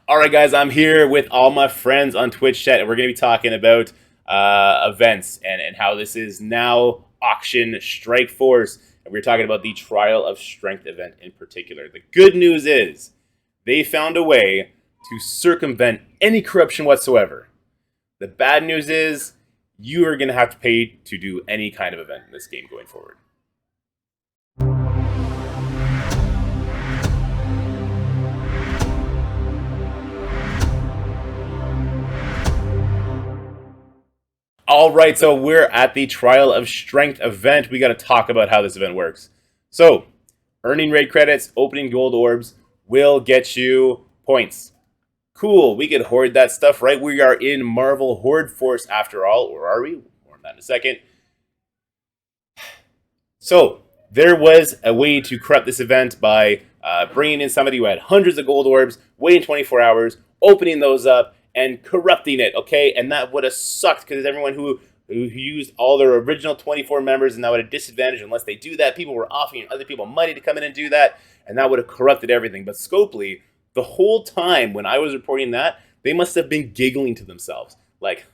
All right, guys, I'm here with all my friends on Twitch chat, and we're going to be talking about events and how this is now Auction Strike Force. And we're talking about the Trial of Strength event in particular. The good news is they found a way to circumvent any corruption whatsoever. The bad news is you are going to have to pay to do any kind of event in this game going forward. All right, so we're at the Trial of Strength event. We got to talk about how this event works. So, earning raid credits, opening gold orbs will get you points. Cool, we can hoard that stuff, right? We are in Marvel Horde Force after all, or are we? More on that in a second. So, there was a way to corrupt this event by bringing in somebody who had hundreds of gold orbs, waiting 24 hours, opening those up, and corrupting it, okay? And that would have sucked because everyone who used all their original 24 members, and that would have disadvantaged unless they do that. People were offering other people money to come in and do that, and that would have corrupted everything. But Scopely, the whole time when I was reporting that, they must have been giggling to themselves. Like,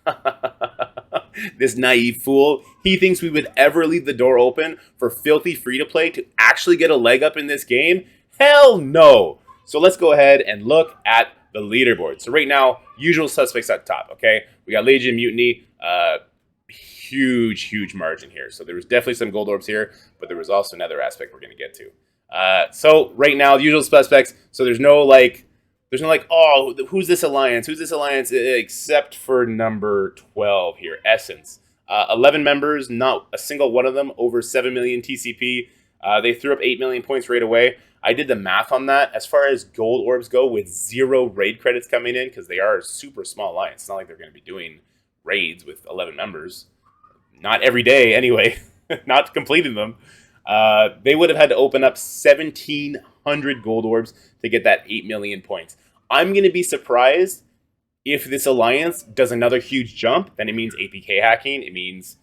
this naive fool, he thinks we would ever leave the door open for filthy free-to-play to actually get a leg up in this game? Hell no! So let's go ahead and look at the leaderboard. So right now, usual suspects at top, okay? We got Legion, Mutiny, huge margin here. So there was definitely some gold orbs here, but there was also another aspect we're going to get to. So right now, the usual suspects, so there's no like, oh, who's this alliance? Who's this alliance? Except for number 12 here, Essence. 11 members, not a single one of them over 7 million TCP. They threw up 8 million points right away. I did the math on that. As far as gold orbs go, with 0 raid credits coming in, because they are a super small alliance. It's not like they're going to be doing raids with 11 members. Not every day, anyway. Not completing them. They would have had to open up 1,700 gold orbs to get that 8 million points. I'm going to be surprised if this alliance does another huge jump. Then it means APK hacking. It means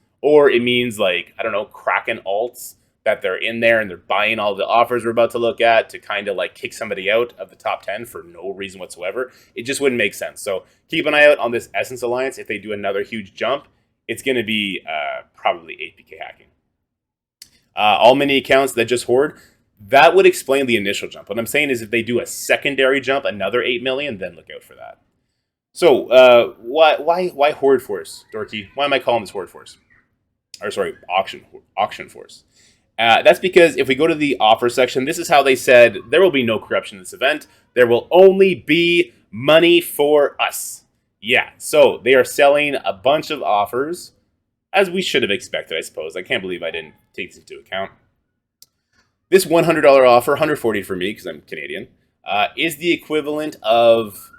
like, I don't know, Kraken alts, that they're in there and they're buying all the offers we're about to look at to kind of like kick somebody out of the top 10 for no reason whatsoever. It just wouldn't make sense. So keep an eye out on this Essence Alliance. If they do another huge jump, it's going to be probably APK hacking. All mini accounts that just hoard, that would explain the initial jump. What I'm saying is if they do a secondary jump, another 8 million, then look out for that. So why Horde Force, Dorky? Why am I calling this Horde Force? Or sorry, Auction Force. That's because if we go to the offer section, this is how they said there will be no corruption in this event. There will only be money for us. Yeah, so they are selling a bunch of offers, as we should have expected, I suppose. I can't believe I didn't take this into account. This $100 offer, $140 for me because I'm Canadian, is the equivalent of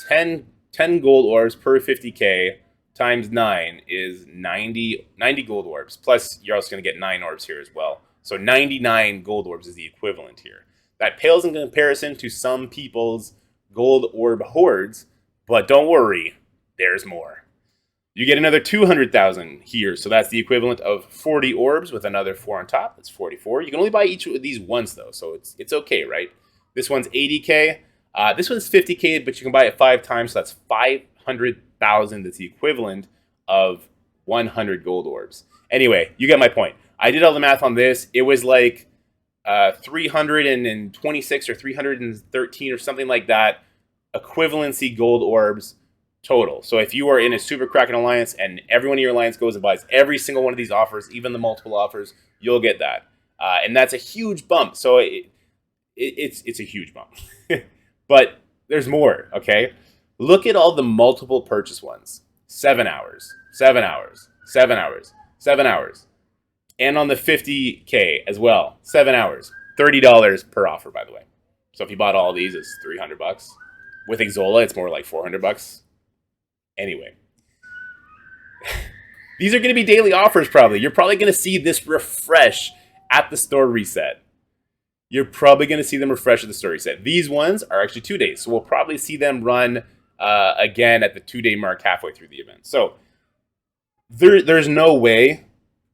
10 gold orbs per 50k. Times 9 is 90 gold orbs. Plus, you're also going to get 9 orbs here as well. So 99 gold orbs is the equivalent here. That pales in comparison to some people's gold orb hordes, but don't worry, there's more. You get another 200,000 here, so that's the equivalent of 40 orbs with another 4 on top. That's 44. You can only buy each of these once, though, so it's okay, right? This one's 80k. This one's 50k, but you can buy it 5 times, so that's 500,000. That's the equivalent of 100 gold orbs. Anyway, you get my point. I did all the math on this. It was like 326 or 313 or something like that equivalency gold orbs total. So if you are in a Super Kraken alliance and everyone in your alliance goes and buys every single one of these offers, even the multiple offers, you'll get that. And that's a huge bump. So it's a huge bump. But there's more, okay? Look at all the multiple purchase ones. 7 hours, 7 hours, 7 hours, 7 hours. And on the 50k as well, 7 hours. $30 per offer, by the way. So if you bought all these, it's $300. With Exola, it's more like $400. Anyway. These are going to be daily offers, probably. You're probably going to see this refresh at the store reset. You're probably going to see them refresh at the store reset. These ones are actually 2 days. So we'll probably see them run again at the 2-day mark halfway through the event. So there's no way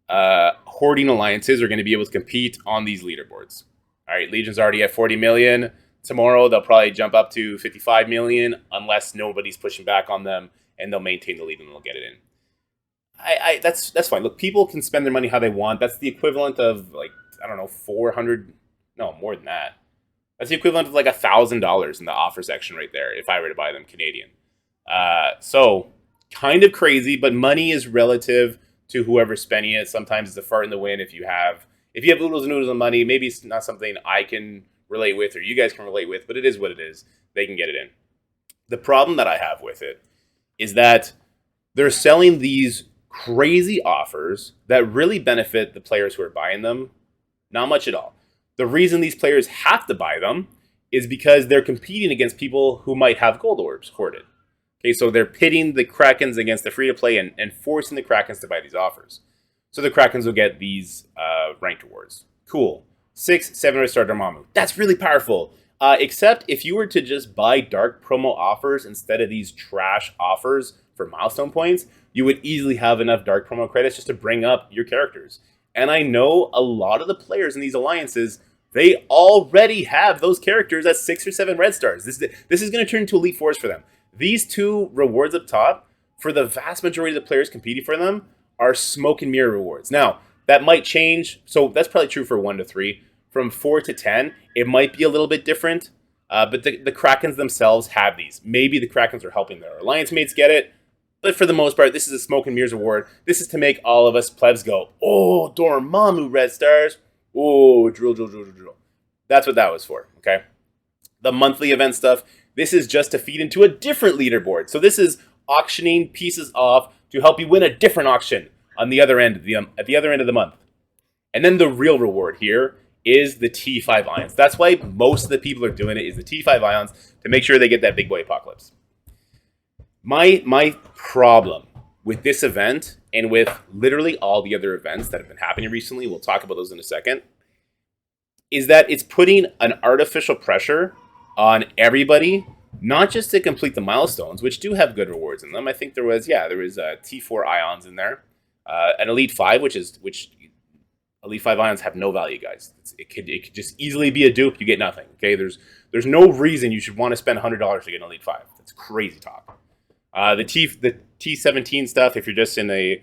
hoarding alliances are going to be able to compete on these leaderboards. All right, Legion's already at 40 million. Tomorrow they'll probably jump up to 55 million unless nobody's pushing back on them, and they'll maintain the lead and they'll get it in. That's fine. Look, people can spend their money how they want. That's the equivalent of like, I don't know, 400, no, more than that. That's the equivalent of like $1,000 in the offer section right there if I were to buy them Canadian. So kind of crazy, but money is relative to whoever's spending it. Sometimes it's a fart in the wind. If you have oodles and oodles of money, maybe it's not something I can relate with or you guys can relate with, but it is what it is. They can get it in. The problem that I have with it is that they're selling these crazy offers that really benefit the players who are buying them. Not much at all. The reason these players have to buy them is because they're competing against people who might have gold orbs hoarded. Okay, so they're pitting the Krakens against the free-to-play and forcing the Krakens to buy these offers. So the Krakens will get these ranked rewards. Cool. 6, 7 red star Dormammu. That's really powerful. Except if you were to just buy dark promo offers instead of these trash offers for milestone points, you would easily have enough dark promo credits just to bring up your characters. And I know a lot of the players in these alliances, they already have those characters at 6 or 7 red stars. This is going to turn into Elite Fours for them. These 2 rewards up top, for the vast majority of the players competing for them, are smoke and mirror rewards. Now, that might change. So that's probably true for 1 to 3. From 4 to 10, it might be a little bit different. But the Krakens themselves have these. Maybe the Krakens are helping their alliance mates get it. But for the most part, this is a smoke and mirrors reward. This is to make all of us plebs go, oh, Dormammu red stars. Oh, drill. That's what that was for, okay? The monthly event stuff, this is just to feed into a different leaderboard. So this is auctioning pieces off to help you win a different auction on the other end, at the other end of the month. And then the real reward here is the T5 Ions. That's why most of the people are doing it, is the T5 Ions, to make sure they get that big boy apocalypse. My problem with this event, and with literally all the other events that have been happening recently, we'll talk about those in a second, is that it's putting an artificial pressure on everybody, not just to complete the milestones, which do have good rewards in them. I think there was T4 Ions in there, an Elite 5, which Elite 5 Ions have no value, guys. It could just easily be a dupe. You get nothing. Okay, there's no reason you should want to spend $100 to get an Elite 5. That's crazy talk. The T17 stuff, if you're just in a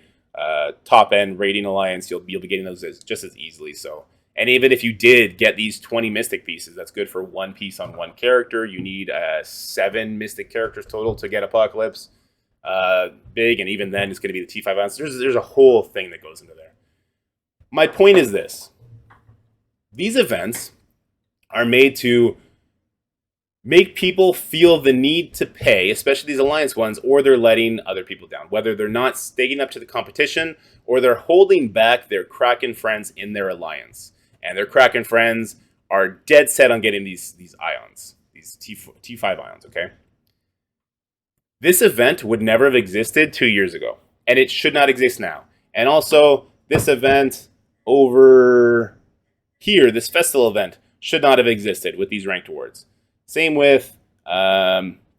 top end rating alliance, you'll be getting those just as easily. So, and even if you did get these 20 Mystic pieces, that's good for 1 piece on 1 character. You need 7 Mystic characters total to get Apocalypse big, and even then it's going to be the T5 Ions. There's a whole thing that goes into there. My point is this: these events are made to make people feel the need to pay, especially these alliance ones, or they're letting other people down. Whether they're not staking up to the competition, or they're holding back their Kraken friends in their alliance. And their Kraken friends are dead set on getting these ions, these T5 ions, okay? This event would never have existed 2 years ago, and it should not exist now. And also, this event over here, this festival event, should not have existed with these ranked awards. Same with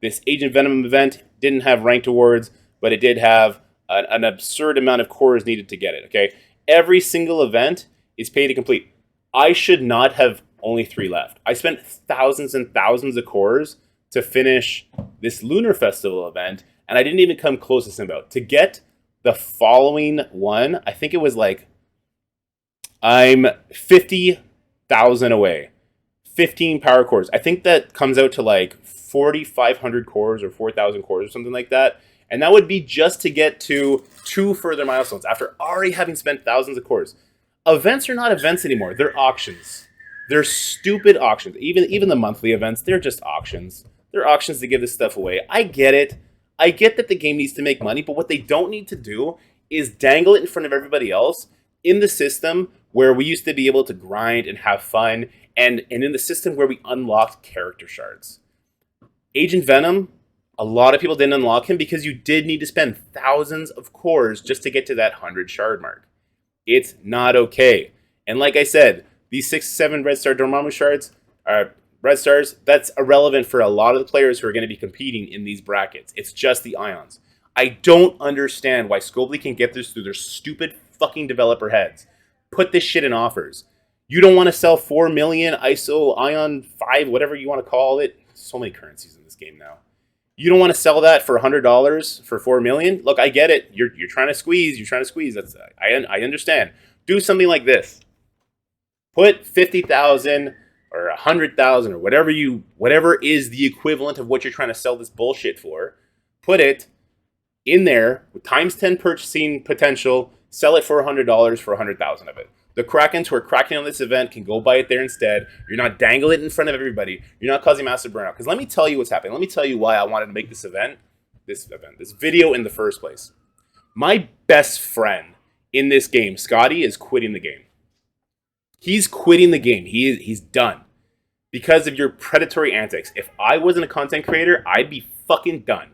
this Agent Venom event. Didn't have ranked awards, but it did have an absurd amount of cores needed to get it, okay? Every single event is paid to complete. I should not have only 3 left. I spent thousands and thousands of cores to finish this Lunar Festival event, and I didn't even come close to Simbo. To get the following one, I think it was like, I'm 50,000 away. 15 power cores. I think that comes out to like 4,500 cores or 4,000 cores or something like that. And that would be just to get to 2 further milestones after already having spent thousands of cores. Events are not events anymore. They're auctions. They're stupid auctions. Even the monthly events, they're just auctions. They're auctions to give this stuff away. I get it. I get that the game needs to make money, but what they don't need to do is dangle it in front of everybody else in the system where we used to be able to grind and have fun, and in the system where we unlocked character shards. Agent Venom, a lot of people didn't unlock him because you did need to spend thousands of cores just to get to that 100 shard mark. It's not okay. And like I said, these 6, 7 red star Dormammu shards, red stars, that's irrelevant for a lot of the players who are going to be competing in these brackets. It's just the ions. I don't understand why Scopely can get this through their stupid fucking developer heads. Put this shit in offers. You don't want to sell 4 million ISO Ion 5, whatever you want to call it. So many currencies in this game now. You don't want to sell that for $100 for 4 million. Look, I get it. You're trying to squeeze. You're trying to squeeze. I understand. Do something like this. Put 50,000 or 100,000 or whatever is the equivalent of what you're trying to sell this bullshit for. Put it in there with times 10 purchasing potential. Sell it for $100 for 100,000 of it. The Krakens who are cracking on this event can go buy it there instead. You're not dangling it in front of everybody. You're not causing massive burnout. Because let me tell you what's happening. Let me tell you why I wanted to make this video in the first place. My best friend in this game, Scotty, is quitting the game. He's quitting the game. He's done. Because of your predatory antics. If I wasn't a content creator, I'd be fucking done.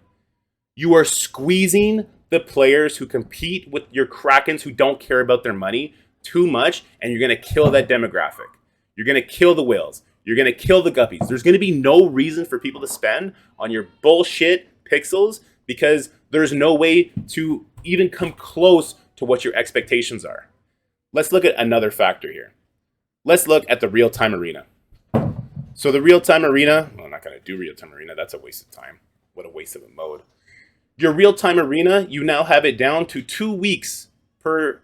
You are squeezing the players who compete with your Krakens who don't care about their money too much, and you're going to kill that demographic. You're going to kill the whales. You're going to kill the guppies. There's going to be no reason for people to spend on your bullshit pixels because there's no way to even come close to what your expectations are. Let's look at another factor here. Let's look at the real-time arena. So the real-time arena, well, I'm not going to do real-time arena. That's a waste of time. What a waste of a mode. Your real-time arena, you now have it down to 2 weeks per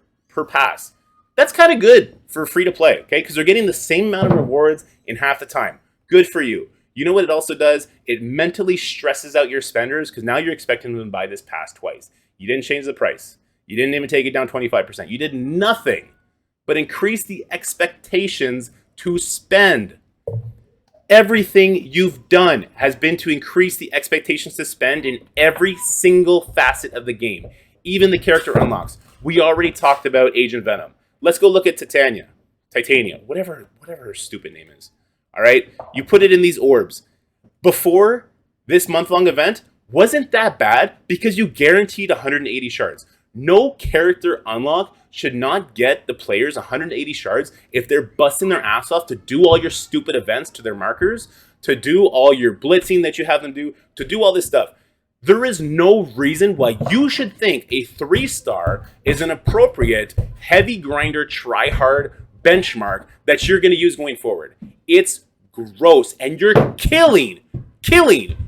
pass. That's kind of good for free-to-play, okay? Because they're getting the same amount of rewards in half the time. Good for you. You know what it also does? It mentally stresses out your spenders because now you're expecting them to buy this pass twice. You didn't change the price. You didn't even take it down 25%. You did nothing but increase the expectations to spend. Everything you've done has been to increase the expectations to spend in every single facet of the game. Even the character unlocks. We already talked about Agent Venom. Let's go look at Titania, whatever her stupid name is. All right, you put it in these orbs. Before this month-long event, wasn't that bad because you guaranteed 180 shards. No character unlock should not get the players 180 shards if they're busting their ass off to do all your stupid events to their markers, to do all your blitzing that you have them do, to do all this stuff. There is no reason why you should think a 3-star is an appropriate heavy grinder try-hard benchmark that you're going to use going forward. It's gross, and you're killing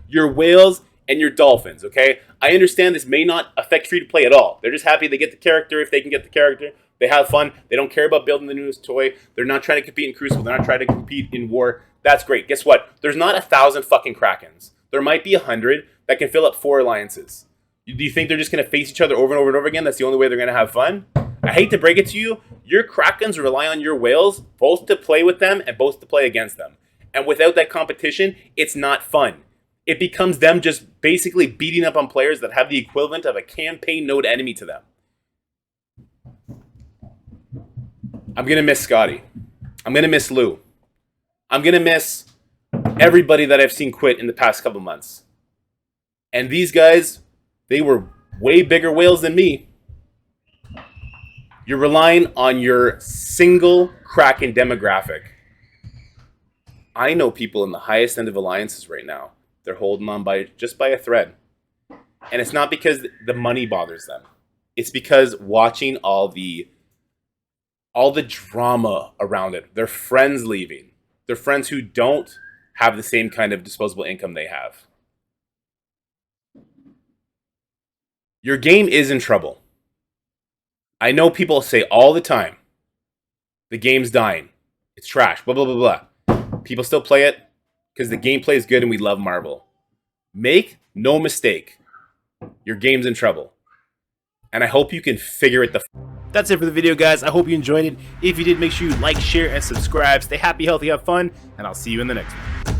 your whales and your dolphins, okay? I understand this may not affect free-to-play at all. They're just happy they get the character if they can get the character. They have fun. They don't care about building the newest toy. They're not trying to compete in Crucible. They're not trying to compete in War. That's great. Guess what? There's not 1,000 fucking Krakens. There might be 100 that can fill up 4 alliances. Do you think they're just going to face each other over and over and over again? That's the only way they're going to have fun? I hate to break it to you. Your Krakens rely on your whales both to play with them and both to play against them. And without that competition, it's not fun. It becomes them just basically beating up on players that have the equivalent of a campaign node enemy to them. I'm going to miss Scotty. I'm going to miss Lou. I'm going to miss everybody that I've seen quit in the past couple months. And these guys, they were way bigger whales than me. You're relying on your single Kraken demographic. I know people in the highest end of alliances right now. They're holding on just by a thread. And it's not because the money bothers them. It's because watching all the drama around it. Their friends leaving. Their friends who don't have the same kind of disposable income they have. Your game is in trouble. I know people say all the time, the game's dying. It's trash, blah, blah, blah, blah. People still play it because the gameplay is good and we love Marvel. Make no mistake, your game's in trouble. And I hope you can figure it the That's it for the video, guys. I hope you enjoyed it. If you did, make sure you like, share, and subscribe. Stay happy, healthy, have fun, and I'll see you in the next one.